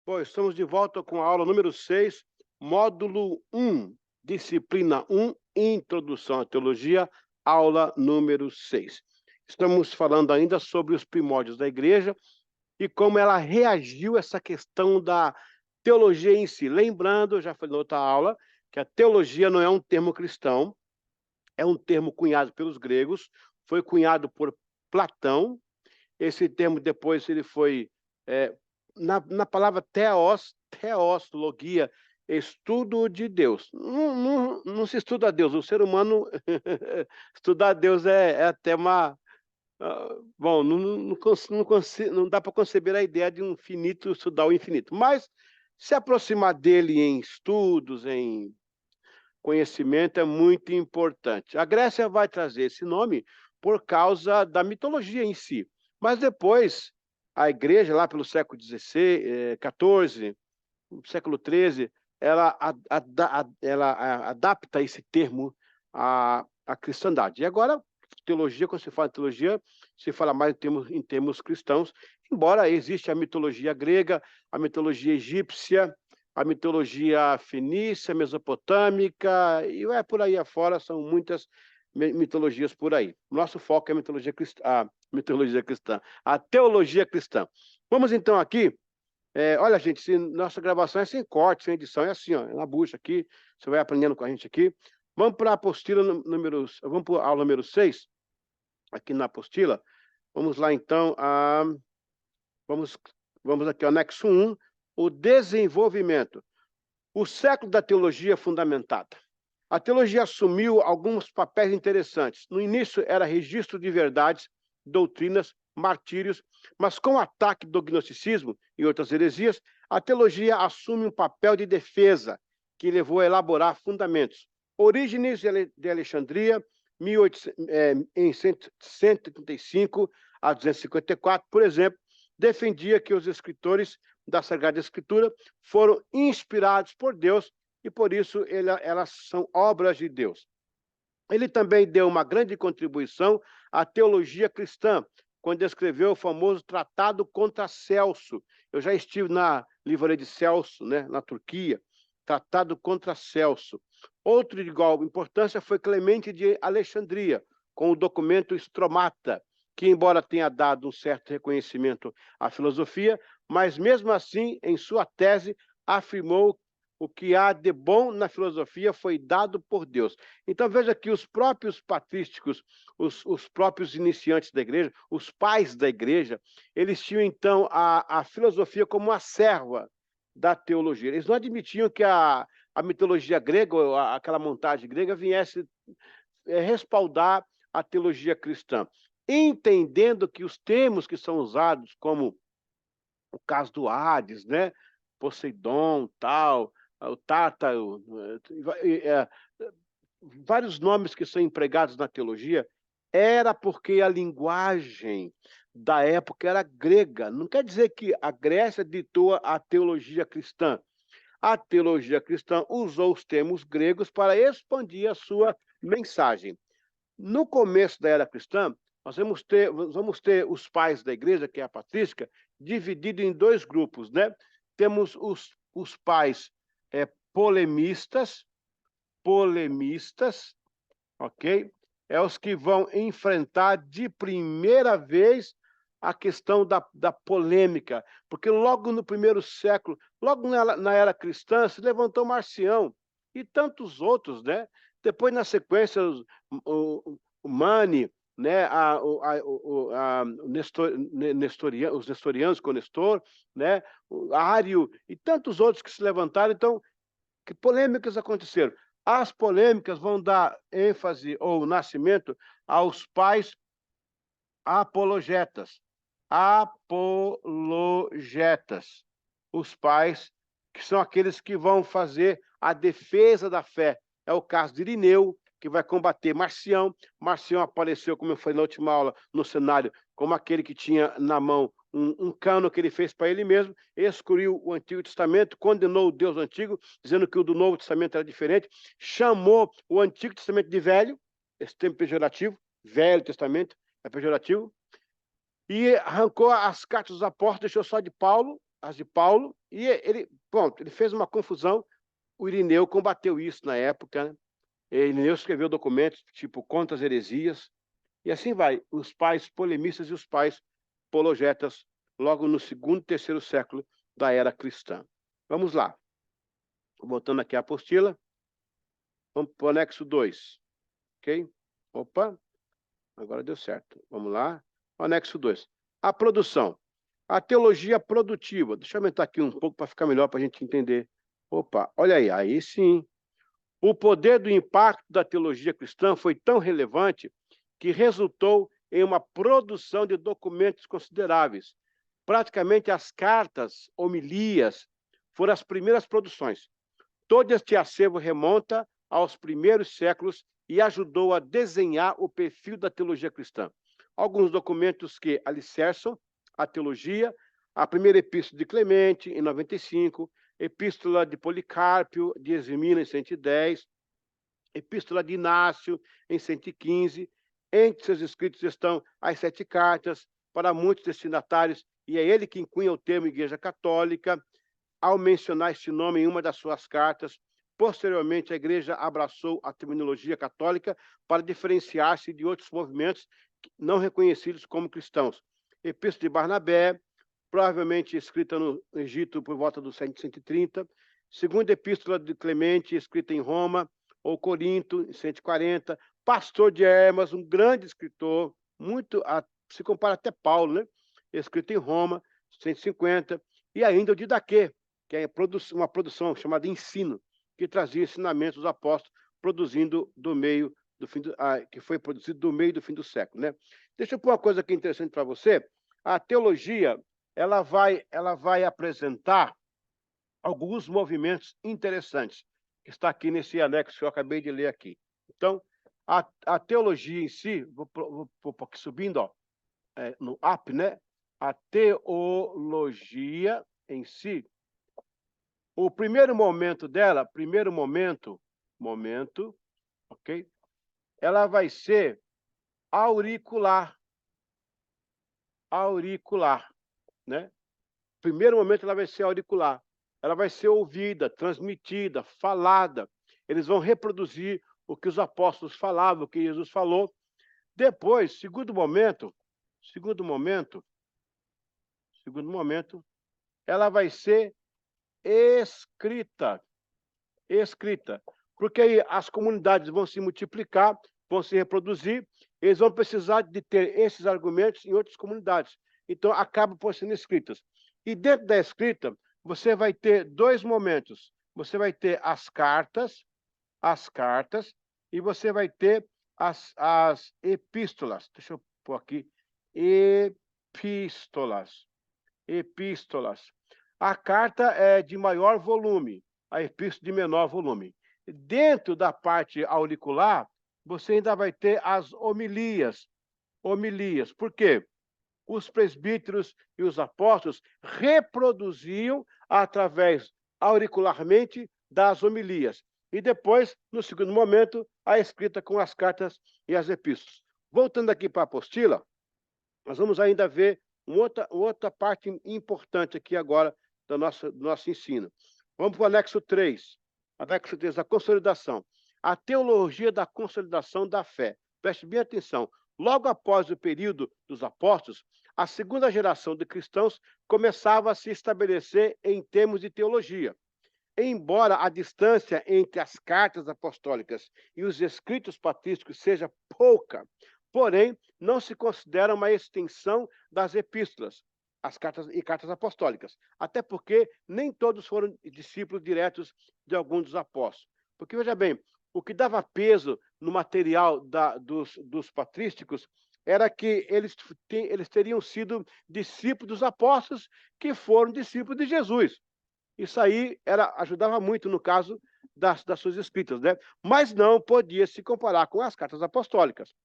Bom, estamos de volta com a aula número 6, módulo 1, disciplina 1, Introdução à Teologia, aula número 6. Estamos falando ainda sobre os primórdios da igreja e como ela reagiu a essa questão da teologia em si. Lembrando, eu já falei na outra aula, que a teologia não é um termo cristão, é um termo cunhado pelos gregos, foi cunhado por Platão. Esse termo depois ele foi, na palavra theos, logia, estudo de Deus. Não se estuda a Deus, o ser humano estudar a Deus é até uma, bom, não dá para conceber a ideia de um finito estudar o infinito, mas se aproximar dele em estudos, em conhecimento é muito importante. A Grécia vai trazer esse nome por causa da mitologia em si, mas depois a igreja, lá pelo século XVI, XIV, século XIII, ela adapta esse termo à cristandade. E agora, teologia, quando se fala em teologia, se fala mais em termos cristãos, embora exista a mitologia grega, a mitologia egípcia, a mitologia fenícia, mesopotâmica, e vai por aí afora, são muitas mitologias por aí. Nosso foco é a mitologia cristã, a teologia cristã. Vamos então aqui, olha, gente, nossa gravação é sem corte, sem edição, é assim, ó, é na bucha aqui, você vai aprendendo com a gente aqui. Vamos para a apostila vamos para a aula número 6, aqui na apostila. Vamos lá, então, vamos, vamos aqui, anexo 1, o desenvolvimento. O século da teologia fundamentada. A teologia assumiu alguns papéis interessantes. No início era registro de verdades, doutrinas, martírios, mas com o ataque do gnosticismo e outras heresias, a teologia assume um papel de defesa que levou a elaborar fundamentos. Orígenes de Alexandria, em 135 a 254, por exemplo, defendia que os escritores da Sagrada Escritura foram inspirados por Deus e, por isso, elas são obras de Deus. Ele também deu uma grande contribuição à teologia cristã, quando escreveu o famoso Tratado contra Celso. Eu já estive na livraria de Celso, né, na Turquia, Tratado contra Celso. Outro de igual importância foi Clemente de Alexandria, com o documento Stromata, que, embora tenha dado um certo reconhecimento à filosofia, mas mesmo assim, em sua tese, afirmou o que há de bom na filosofia foi dado por Deus. Então veja que os próprios patrísticos, os próprios iniciantes da igreja, os pais da igreja, eles tinham então a filosofia como uma serva da teologia. Eles não admitiam que a mitologia grega, ou aquela montagem grega, viesse respaldar a teologia cristã, entendendo que os termos que são usados, como o caso do Hades, né? Poseidon, tal, o Tártaro, vários nomes que são empregados na teologia, era porque a linguagem da época era grega. Não quer dizer que a Grécia ditou a teologia cristã. A teologia cristã usou os termos gregos para expandir a sua mensagem. No começo da era cristã, nós vamos ter os pais da igreja, que é a patrística, dividido em dois grupos, né? Temos os pais polemistas, ok? É os que vão enfrentar de primeira vez a questão da polêmica, porque logo no primeiro século, logo na era cristã, se levantou Marcião e tantos outros, né? Depois, na sequência, o Mani, né? Os nestorianos com Nestor, né? O Ário e tantos outros que se levantaram. Então, que polêmicas aconteceram? As polêmicas vão dar ênfase ou nascimento aos pais apologetas. Apologetas. Os pais que são aqueles que vão fazer a defesa da fé. É o caso de Irineu, que vai combater Marcião. Marcião apareceu, como eu falei na última aula, no cenário, como aquele que tinha na mão um cano que ele fez para ele mesmo, excluiu o Antigo Testamento, condenou o Deus antigo, dizendo que o do Novo Testamento era diferente, chamou o Antigo Testamento de velho, esse termo pejorativo, Velho Testamento, é pejorativo, e arrancou as cartas dos apóstolos, deixou só de Paulo, as de Paulo, e ele fez uma confusão. O Irineu combateu isso na época, né? Irineu escreveu documentos tipo contra as heresias, e assim vai, os pais polemistas e os pais apologetas, logo no segundo e terceiro século da era cristã. Vamos lá. Voltando aqui à apostila, vamos para o anexo 2, ok? Opa, agora deu certo. Vamos lá. Anexo 2. A produção. A teologia produtiva. Deixa eu aumentar aqui um pouco para ficar melhor para a gente entender. Opa, olha aí sim. O poder do impacto da teologia cristã foi tão relevante que resultou em uma produção de documentos consideráveis. Praticamente as cartas, homilias, foram as primeiras produções. Todo este acervo remonta aos primeiros séculos e ajudou a desenhar o perfil da teologia cristã. Alguns documentos que alicerçam a teologia: a primeira epístola de Clemente, em 95, epístola de Policarpio, de Esmina, em 110, epístola de Inácio, em 115. Entre seus escritos estão as 7 cartas, para muitos destinatários, e é ele que inclui o termo Igreja Católica, ao mencionar este nome em uma das suas cartas. Posteriormente, a Igreja abraçou a terminologia católica para diferenciar-se de outros movimentos não reconhecidos como cristãos. Epístola de Barnabé, provavelmente escrita no Egito por volta do 130. Segunda Epístola de Clemente, escrita em Roma ou Corinto, em 140. Pastor de Hermas, um grande escritor, se compara até Paulo, né? Escrito em Roma, 150. E ainda o Didaquê, que é uma produção chamada Ensino, que trazia ensinamentos dos apóstolos, produzindo que foi produzido do meio do fim do século, né? Deixa eu pôr uma coisa aqui interessante para você. A teologia, ela vai apresentar alguns movimentos interessantes, que está aqui nesse anexo que eu acabei de ler aqui. Então, a teologia em si, vou aqui subindo, ó, no up, né? A teologia em si, o primeiro momento dela, ok? Ela vai ser auricular, né? Primeiro momento ela vai ser auricular. Ela vai ser ouvida, transmitida, falada. Eles vão reproduzir o que os apóstolos falavam, o que Jesus falou. Depois, segundo momento, ela vai ser escrita. Porque aí as comunidades vão se multiplicar, vão se reproduzir, eles vão precisar de ter esses argumentos em outras comunidades. Então, acabam por sendo escritas. E dentro da escrita, você vai ter 2 momentos. Você vai ter as cartas, e você vai ter as epístolas. Deixa eu pôr aqui. Epístolas. A carta é de maior volume, a epístola de menor volume. Dentro da parte auricular, você ainda vai ter as homilias. Por quê? Os presbíteros e os apóstolos reproduziam auricularmente das homilias. E depois, no segundo momento, a escrita com as cartas e as epístolas. Voltando aqui para a apostila, nós vamos ainda ver outra parte importante aqui agora do nosso ensino. Vamos para o anexo 3. Anexo 3, a consolidação. A teologia da consolidação da fé. Preste bem atenção. Logo após o período dos apóstolos, a segunda geração de cristãos começava a se estabelecer em termos de teologia. Embora a distância entre as cartas apostólicas e os escritos patrísticos seja pouca, porém, não se considera uma extensão das epístolas, as cartas apostólicas, até porque nem todos foram discípulos diretos de algum dos apóstolos. Porque, veja bem, o que dava peso no material dos patrísticos era que eles teriam sido discípulos dos apóstolos que foram discípulos de Jesus. Isso aí ajudava muito no caso das suas escritas, né? Mas não podia se comparar com as cartas apostólicas.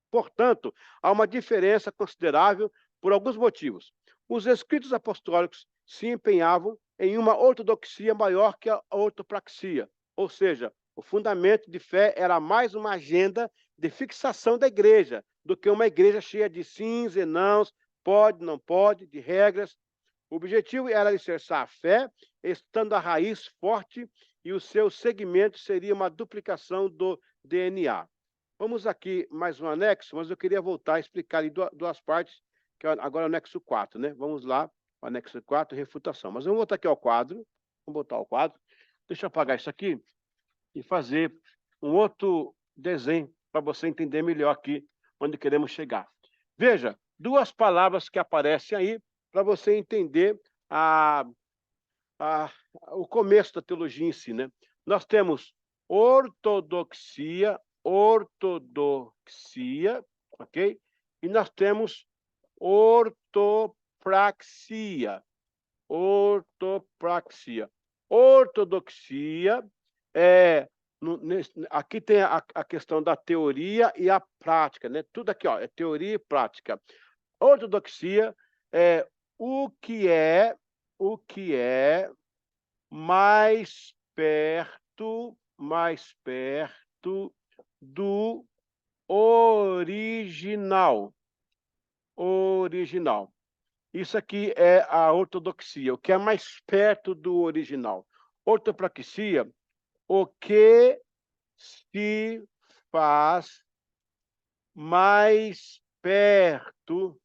Portanto, há uma diferença considerável por alguns motivos. Os escritos apostólicos se empenhavam em uma ortodoxia maior que a ortopraxia, ou seja, o fundamento de fé era mais uma agenda de fixação da igreja do que uma igreja cheia de sims e nãos, pode, não pode, de regras. O objetivo era alicerçar a fé, estando a raiz forte, e o seu segmento seria uma duplicação do DNA. Vamos aqui mais um anexo, mas eu queria voltar a explicar ali duas partes, que é agora o anexo 4, né? Vamos lá, o anexo 4, refutação. Mas vamos voltar aqui ao quadro, vamos botar o quadro. Deixa eu apagar isso aqui e fazer um outro desenho para você entender melhor aqui onde queremos chegar. Veja, duas palavras que aparecem aí para você entender a, o começo da teologia em si, né? Nós temos ortodoxia, ok? E nós temos ortopraxia, ortopraxia. Ortodoxia é aqui tem a questão da teoria e a prática, né? Tudo aqui, ó, é teoria e prática. Ortodoxia é o que é mais perto do original. Original. Isso aqui é a ortodoxia, o que é mais perto do original. Ortopraxia, o que se faz mais perto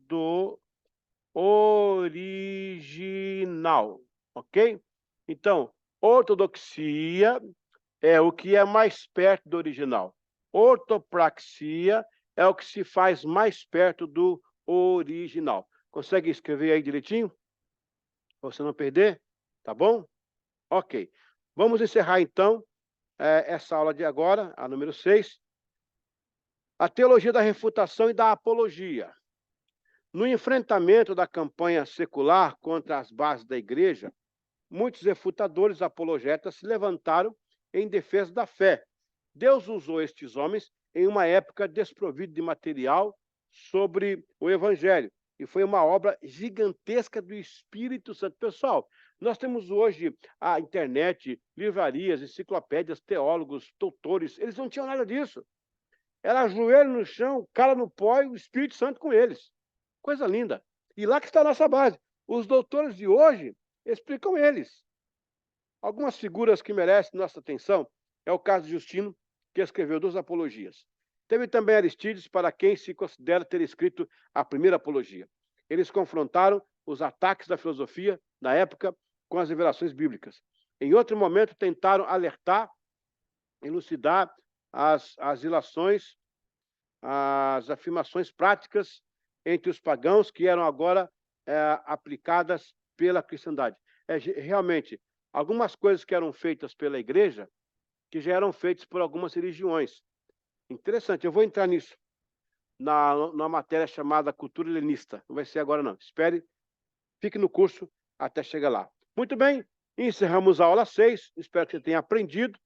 do original, ok? Então, ortodoxia é o que é mais perto do original. Ortopraxia é o que se faz mais perto do original. Consegue escrever aí direitinho? Para você não perder? Tá bom? Ok. Vamos encerrar, então, essa aula de agora, a número 6. A teologia da refutação e da apologia. No enfrentamento da campanha secular contra as bases da igreja, muitos refutadores apologetas se levantaram em defesa da fé. Deus usou estes homens em uma época desprovida de material sobre o evangelho. E foi uma obra gigantesca do Espírito Santo. Pessoal, nós temos hoje a internet, livrarias, enciclopédias, teólogos, doutores. Eles não tinham nada disso. Era joelho no chão, cara no pó e o Espírito Santo com eles. Coisa linda. E lá que está a nossa base. Os doutores de hoje explicam eles. Algumas figuras que merecem nossa atenção é o caso de Justino, que escreveu 2 apologias. Teve também Aristides, para quem se considera ter escrito a primeira apologia. Eles confrontaram os ataques da filosofia, na época, com as revelações bíblicas. Em outro momento, tentaram alertar, elucidar as ilações, as afirmações práticas entre os pagãos que eram agora aplicadas pela cristandade. Realmente, algumas coisas que eram feitas pela igreja, que já eram feitas por algumas religiões. Interessante, eu vou entrar nisso, na matéria chamada Cultura Helenista. Não vai ser agora, não. Espere, fique no curso até chegar lá. Muito bem, encerramos a aula 6. Espero que você tenha aprendido.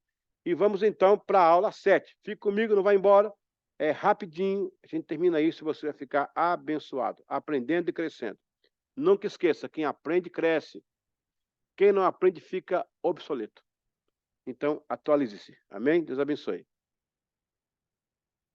E vamos, então, para a aula 7. Fique comigo, não vai embora. É rapidinho, a gente termina isso e você vai ficar abençoado, aprendendo e crescendo. Nunca esqueça, quem aprende, cresce. Quem não aprende, fica obsoleto. Então, atualize-se. Amém? Deus abençoe.